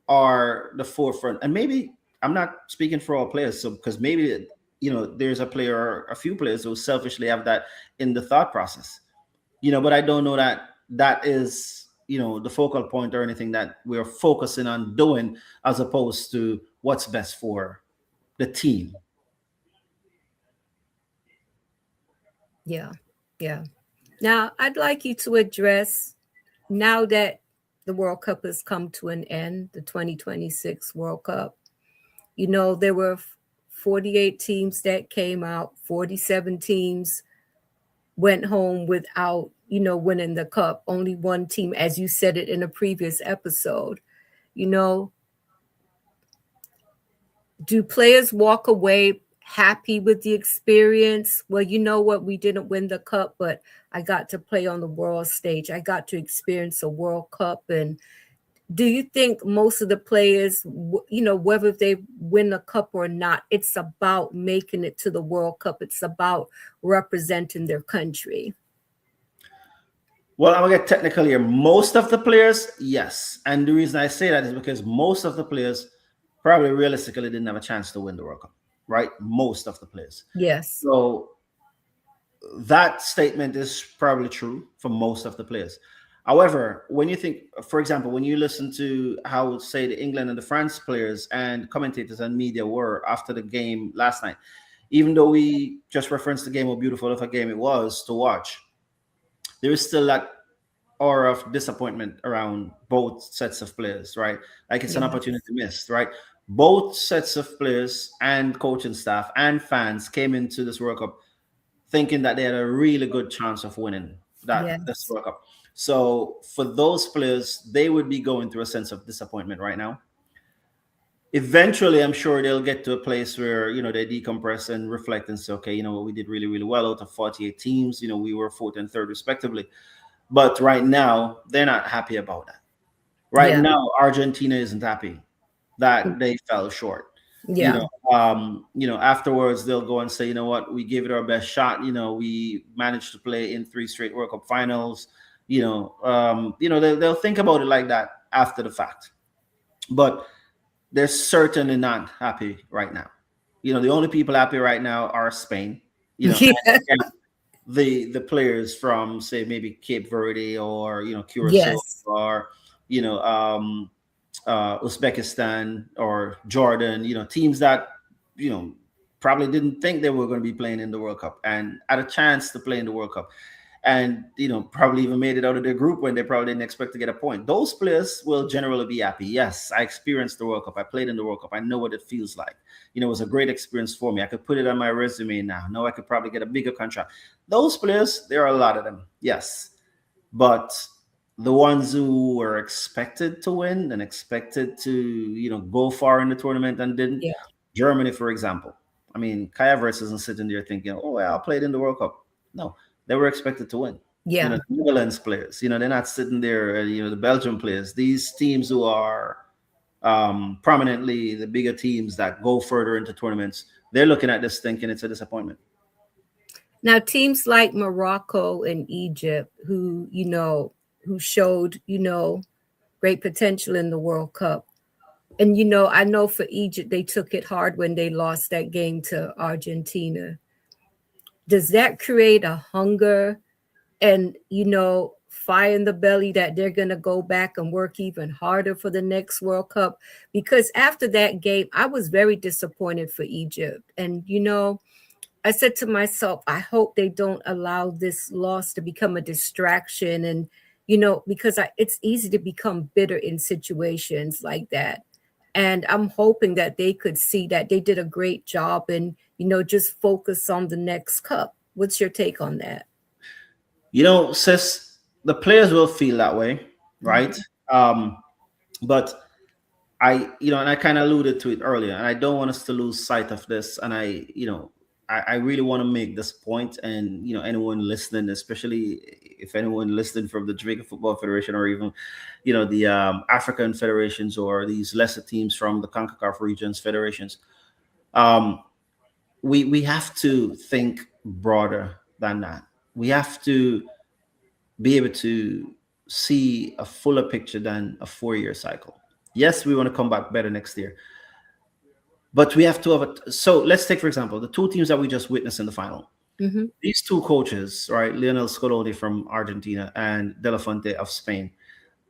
are the forefront. And maybe I'm not speaking for all players, so because maybe there's a player or a few players who selfishly have that in the thought process. But I don't know that is the focal point or anything that we're focusing on doing, as opposed to what's best for the team. Yeah. Now, I'd like you to address, now that the World Cup has come to an end, the 2026 World Cup, there were 48 teams that came out, 47 teams went home without, winning the cup. Only one team, as you said it in a previous episode. Do players walk away happy with the experience? Well, you know what, we didn't win the cup, but I got to play on the world stage. I got to experience a World Cup. And do you think most of the players, whether they win the cup or not, it's about making it to the World Cup? It's about representing their country. Well, I'm gonna get technical here. Most of the players, yes. And the reason I say that is because most of the players probably realistically didn't have a chance to win the World Cup. Right? Most of the players. Yes. So that statement is probably true for most of the players. However, when you think, for example, when you listen to how, say, the England and the France players and commentators and media were after the game last night, even though we just referenced the game, how beautiful of a game it was to watch, there is still that aura of disappointment around both sets of players, right? Like it's an Yes. opportunity missed, right? Both sets of players and coaching staff and fans came into this World Cup thinking that they had a really good chance of winning this Yes. World Cup. So for those players, they would be going through a sense of disappointment right now. Eventually, I'm sure they'll get to a place where, you know, they decompress and reflect and say, okay, you know what, we did really, really well out of 48 teams. You know, we were fourth and third respectively. But right now, they're not happy about that. Right Yeah. now, Argentina isn't happy that they fell short. Yeah. Afterwards they'll go and say, you know what, we gave it our best shot. You know, we managed to play in 3 straight World Cup finals. They'll think about it like that after the fact. But they're certainly not happy right now. You know, the only people happy right now are Spain. You know, Yeah. and the players from, say, maybe Cape Verde or, you know, Curacao Yes. or, you know, Uzbekistan or Jordan, you know, teams that, you know, probably didn't think they were going to be playing in the World Cup and had a chance to play in the World Cup. And, you know, probably even made it out of their group when they probably didn't expect to get a point. Those players will generally be happy. Yes, I experienced the World Cup. I played in the World Cup. I know what it feels like. You know, it was a great experience for me. I could put it on my resume now. Now I could probably get a bigger contract. Those players, there are a lot of them. Yes. But the ones who were expected to win and expected to, you know, go far in the tournament and didn't. Yeah. Germany, for example. I mean, Kai Havertz isn't sitting there thinking, oh, well, I played in the World Cup. No, they were expected to win. You Yeah. know, the Netherlands players, you know, they're not sitting there, you know, the Belgian players, these teams who are prominently the bigger teams that go further into tournaments, they're looking at this thinking it's a disappointment. Now, teams like Morocco and Egypt, who showed, great potential in the World Cup. And, I know for Egypt, they took it hard when they lost that game to Argentina. Does that create a hunger and, fire in the belly that they're going to go back and work even harder for the next World Cup? Because after that game, I was very disappointed for Egypt. And, I said to myself, I hope they don't allow this loss to become a distraction. And, because it's easy to become bitter in situations like that. And I'm hoping that they could see that they did a great job and, just focus on the next cup. What's your take on that? You know, sis, the players will feel that way, right? But and I kind of alluded to it earlier, and I don't want us to lose sight of this. And I really want to make this point, and anyone listening, especially if anyone listening from the Jamaican Football Federation or even the African federations or these lesser teams from the CONCACAF regions federations, we have to think broader than that. We have to be able to see a fuller picture than a 4-year cycle. Yes, we want to come back better next year, but we have to have so let's take, for example, the two teams that we just witnessed in the final. Mm-hmm. These two coaches, right, Lionel Scaloni from Argentina and De La Fuente of Spain,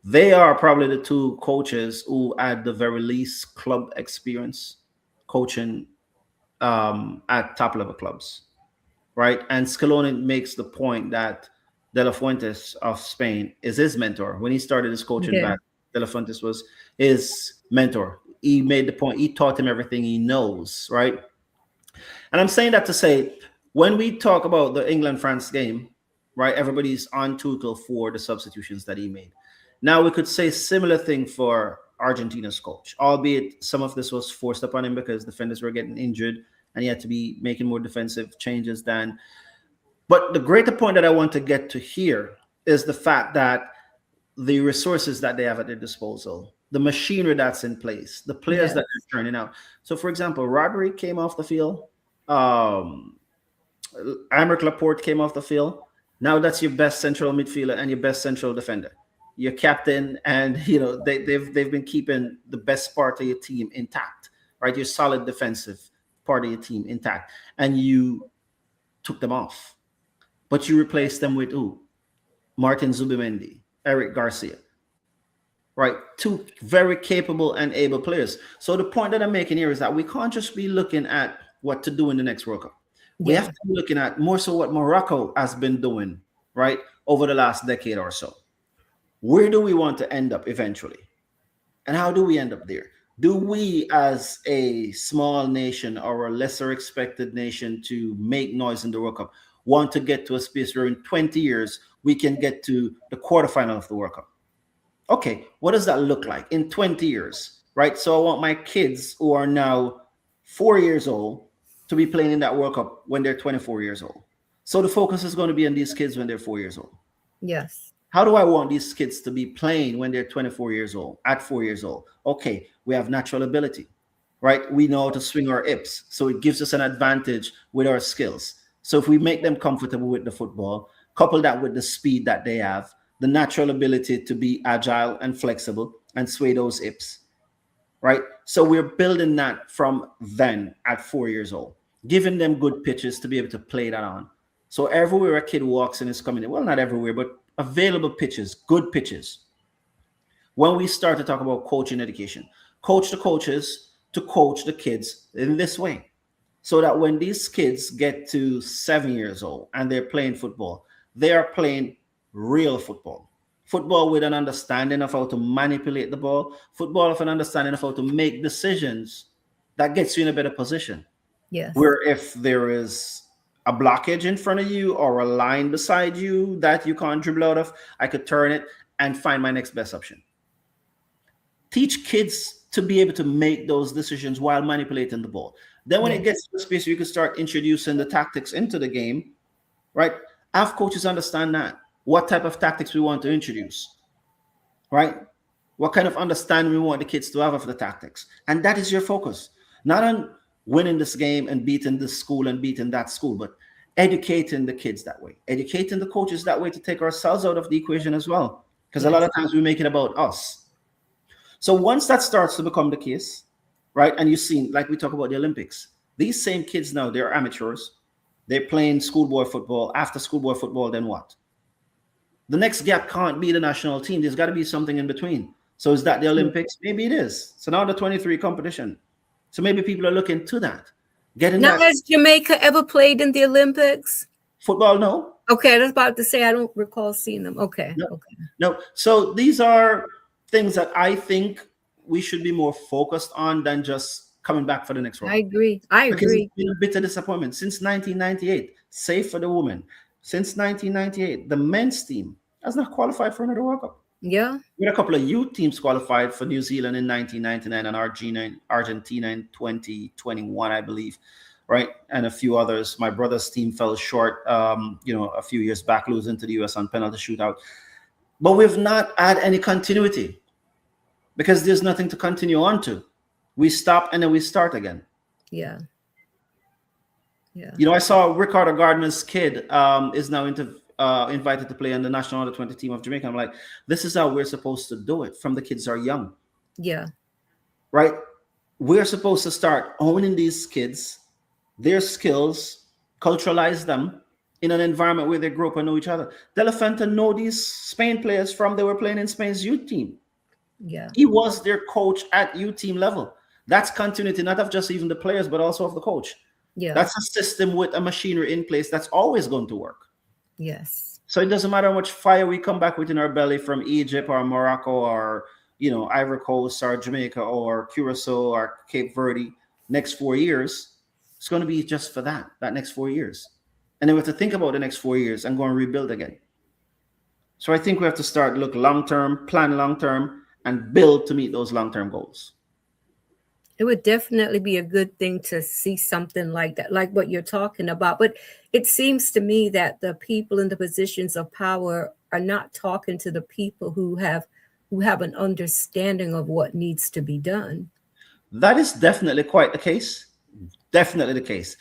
they are probably the two coaches who at the very least club experience coaching at top level clubs, right? And Scaloni makes the point that De La Fuentes of Spain is his mentor. When he started his coaching back, De La Fuentes was his mentor. He made the point, he taught him everything he knows, right? And I'm saying that to say, when we talk about the England-France game, right, everybody's on Tuchel for the substitutions that he made. Now we could say similar thing for Argentina's coach, albeit some of this was forced upon him because defenders were getting injured and he had to be making more defensive changes than. But the greater point that I want to get to here is the fact that the resources that they have at their disposal, the machinery that's in place, the players that they're turning out. So, for example, Rodri came off the field. Aymeric Laporte came off the field. Now that's your best central midfielder and your best central defender, your captain, and they've been keeping the best part of your team intact, right? Your solid defensive part of your team intact, and you took them off. but you replace them with who? Martin Zubimendi, Eric Garcia, right? Two very capable and able players. So the point that I'm making here is that we can't just be looking at what to do in the next World Cup. We have to be looking at more so what Morocco has been doing, right, over the last decade or so. Where do we want to end up eventually? And how do we end up there? Do we, as a small nation or a lesser expected nation to make noise in the World Cup, want to get to a space where in 20 years we can get to the quarterfinal of the World Cup? Okay, what does that look like in 20 years, right? So I want my kids who are now 4 years old to be playing in that World Cup when they're 24 years old. So the focus is going to be on these kids when they're 4 years old. Yes. How do I want these kids to be playing when they're 24 years old, at 4 years old? Okay, we have natural ability, right? We know how to swing our hips. So it gives us an advantage with our skills. So if we make them comfortable with the football, couple that with the speed that they have, the natural ability to be agile and flexible and sway those hips, right? So we're building that from then at 4 years old, giving them good pitches to be able to play that on. So everywhere a kid walks in is coming in, well, not everywhere, but available pitches, good pitches. When we start to talk about coaching education, coach the coaches to coach the kids in this way, so that when these kids get to 7 years old and they're playing football, they are playing real football. Football with an understanding of how to manipulate the ball, football with an understanding of how to make decisions that gets you in a better position. Yes. Where if there is a blockage in front of you or a line beside you that you can't dribble out of, I could turn it and find my next best option. Teach kids to be able to make those decisions while manipulating the ball. Then when it gets to a space where you can start introducing the tactics into the game, right? Have coaches understand that. What type of tactics we want to introduce, right? What kind of understanding we want the kids to have of the tactics. And that is your focus. Not on winning this game and beating this school and beating that school, but educating the kids that way, educating the coaches that way to take ourselves out of the equation as well. Because a lot of times we make it about us. So once that starts to become the case, right? And you've seen, like we talk about the Olympics, these same kids now, they're amateurs. They're playing schoolboy football. After schoolboy football, then what? The next gap can't be the national team. There's got to be something in between. So is that the Olympics? Maybe it is. So now the 23 competition. So maybe people are looking to that. Now, has Jamaica ever played in the Olympics? Football, no. Okay, I was about to say I don't recall seeing them. Okay. No. So these are things that I think we should be more focused on than just coming back for the next round. I agree. Because it's been a bitter disappointment since 1998. Save for the women. Since 1998, the men's team has not qualified for another World Cup. Yeah. We had a couple of youth teams qualified for New Zealand in 1999 and Argentina in 2021, I believe, right? And a few others. My brother's team fell short, a few years back, losing to the US on penalty shootout. But we've not had any continuity because there's nothing to continue on to. We stop and then we start again. Yeah. I saw Ricardo Gardner's kid is now invited to play on the national under 20 team of Jamaica. I'm like, this is how we're supposed to do it from the kids are young. Yeah. Right? We're supposed to start owning these kids, their skills, culturalize them in an environment where they grow up and know each other. De La Fuente know these Spain players from they were playing in Spain's youth team. Yeah. He was their coach at youth team level. That's continuity, not of just even the players, but also of the coach. Yeah. That's a system with a machinery in place that's always going to work. Yes. So it doesn't matter how much fire we come back with in our belly from Egypt or Morocco or, Ivory Coast or Jamaica or Curacao or Cape Verde next 4 years. It's going to be just for that next 4 years. And then we have to think about the next 4 years and go and rebuild again. So I think we have to start look long-term, plan long-term, and build to meet those long-term goals. It would definitely be a good thing to see something like that, like what you're talking about. But it seems to me that the people in the positions of power are not talking to the people who have an understanding of what needs to be done. That is definitely quite the case. Definitely the case.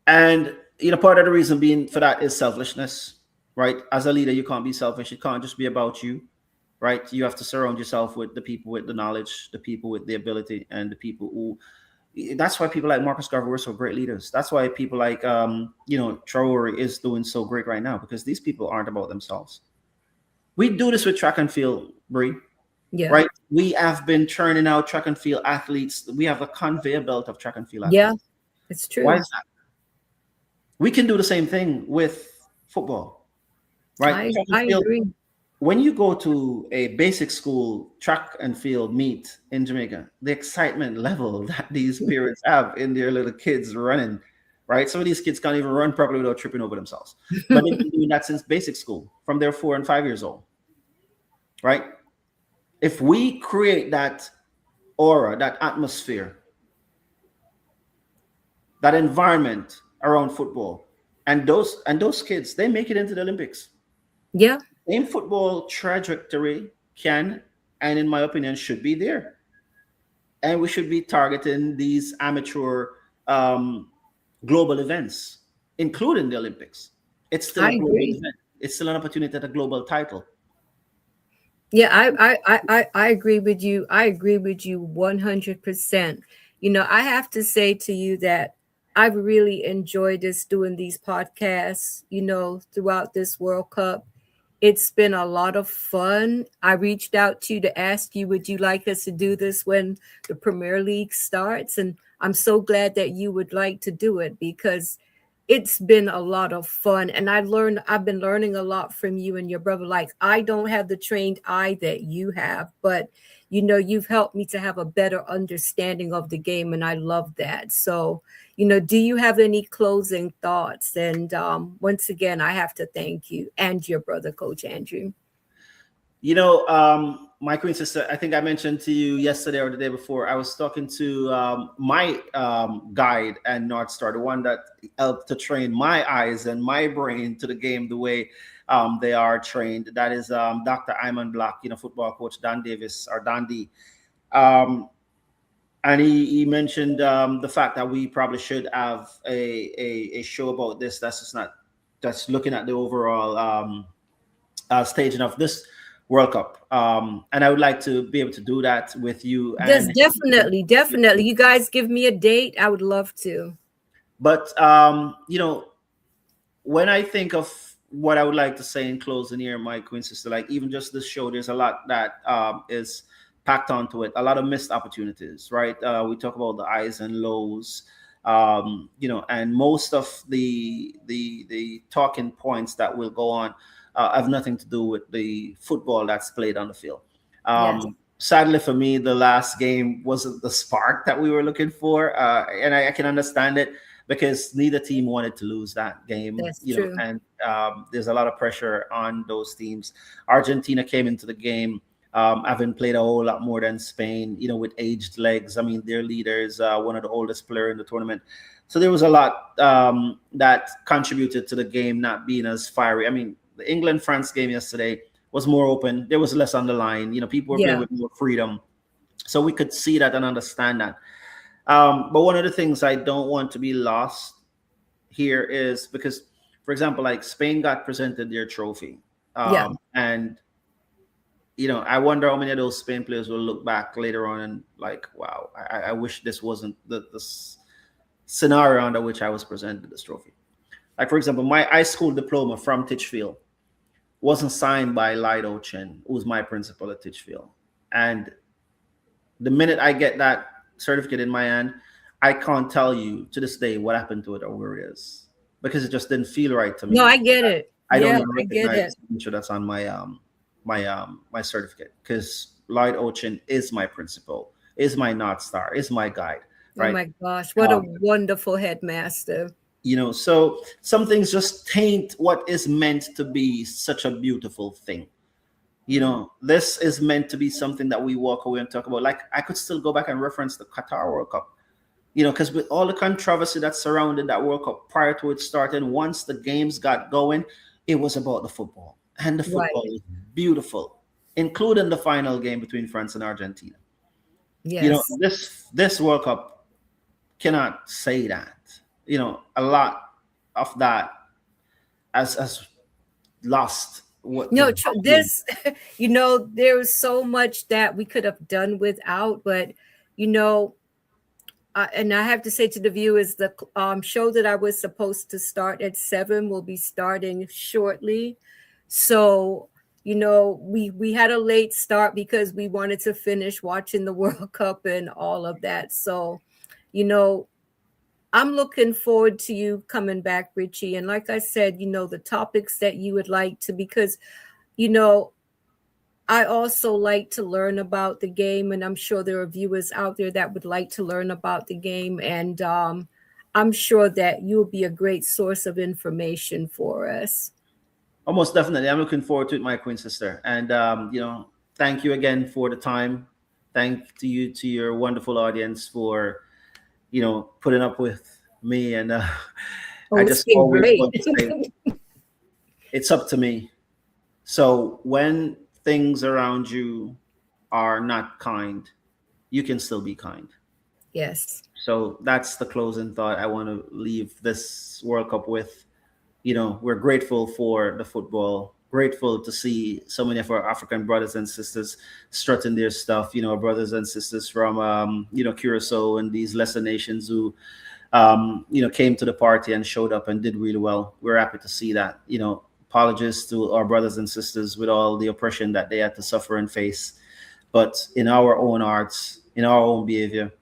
And, part of the reason being for that is selfishness, right? As a leader, you can't be selfish. It can't just be about you. Right? You have to surround yourself with the people with the knowledge, the people with the ability, and the people who, That's why people like Marcus Garvey were so great leaders. That's why people like Traore is doing so great right now, because these people aren't about themselves. We do this with track and field, Bree. Yeah. Right? We have been churning out track and field athletes. We have a conveyor belt of track and field athletes. Yeah, it's true. Why is that? We can do the same thing with football, right? I agree. When you go to a basic school track and field meet in Jamaica, the excitement level that these parents have in their little kids running, right? Some of these kids can't even run properly without tripping over themselves. But they've been doing that since basic school, from their 4 and 5 years old, right? If we create that aura, that atmosphere, that environment around football, and those kids, they make it into the Olympics. Yeah. Same football trajectory can, and in my opinion, should be there. And we should be targeting these amateur global events, including the Olympics. It's still a global event. It's still an opportunity at a global title. Yeah, I agree with you. I agree with you 100%. I have to say to you that I've really enjoyed doing these podcasts, throughout this World Cup. It's been a lot of fun. I reached out to you to ask you, would you like us to do this when the Premier League starts? And I'm so glad that you would like to do it, because it's been a lot of fun. And I've been learning a lot from you and your brother. Like, I don't have the trained eye that you have, but you've helped me to have a better understanding of the game. And I love that. So, do you have any closing thoughts? And once again, I have to thank you and your brother, Coach Andrew. My queen sister, I think I mentioned to you yesterday or the day before, I was talking to my guide and North Star, the one that helped to train my eyes and my brain to the game the way they are trained. That is Dr. Iman Black, football coach Don Davis, or Don D. And he mentioned the fact that we probably should have a show about this. That's looking at the overall staging of this World Cup. And I would like to be able to do that with you. Yes, definitely. You guys give me a date. I would love to. But, when I think of what I would like to say in closing here, my queen sister, like even just this show, there's a lot that is packed onto it, a lot of missed opportunities, right? We talk about the highs and lows, and most of the talking points that will go on have nothing to do with the football that's played on the field. Yes. Sadly for me, the last game wasn't the spark that we were looking for, and I can understand it, because neither team wanted to lose that game. That's true. And there's a lot of pressure on those teams. Argentina came into the game having played a whole lot more than Spain, with aged legs. I mean, their leaders, one of the oldest player in the tournament. So there was a lot that contributed to the game not being as fiery. I mean, the England-France game yesterday was more open. There was less on the line. People were playing with more freedom. So we could see that and understand that. But one of the things I don't want to be lost here is because, for example, like Spain got presented their trophy. And, I wonder how many of those Spain players will look back later on and like, wow, I wish this wasn't the scenario under which I was presented this trophy. Like, for example, my high school diploma from Titchfield wasn't signed by Lido Chen, who was my principal at Titchfield. And the minute I get that certificate in my hand, I can't tell you to this day what happened to it or where it is, because it just didn't feel right to me. No, I get it. I don't recognize the signature that's on my my certificate, because Lloyd Ochin is my principal, is my North Star, is my guide. Right? Oh my gosh, what a wonderful headmaster. So some things just taint what is meant to be such a beautiful thing. This is meant to be something that we walk away and talk about. Like, I could still go back and reference the Qatar World Cup, because with all the controversy that surrounded that World Cup prior to it starting, once the games got going, it was about the football. And the football is beautiful, including the final game between France and Argentina. Yes. This World Cup cannot say that. A lot of that has lost. There's so much that we could have done without, but and I have to say to the viewers, the show that I was supposed to start at 7 will be starting shortly. So, you know, we had a late start because we wanted to finish watching the World Cup and all of that. So, you know, I'm looking forward to you coming back, Richie. And like I said, you know, the topics that you would like to, because, you know, I also like to learn about the game, and I'm sure there are viewers out there that would like to learn about the game. And I'm sure that you'll be a great source of information for us. Almost definitely. I'm looking forward to it, my queen sister. And, you know, thank you again for the time. Thank to you, to your wonderful audience for, you know, putting up with me. And I it's just been always great. want to say, it's up to me. So when things around you are not kind, you can still be kind. Yes. So that's the closing thought I want to leave this World Cup with. You know, we're grateful for the football, grateful to see so many of our African brothers and sisters strutting their stuff, you know, our brothers and sisters from, you know, Curacao and these lesser nations who, you know, came to the party and showed up and did really well. We're happy to see that. You know, apologies to our brothers and sisters with all the oppression that they had to suffer and face. But in our own arts, in our own behavior,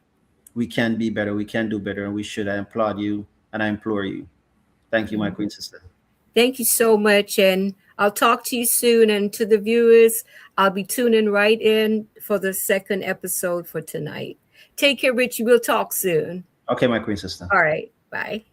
we can be better, we can do better, and we should. I applaud you and I implore you. Thank you, my queen sister. Thank you so much. And I'll talk to you soon. And to the viewers, I'll be tuning right in for the second episode for tonight. Take care, Richie. We'll talk soon. Okay, my queen sister. All right. Bye.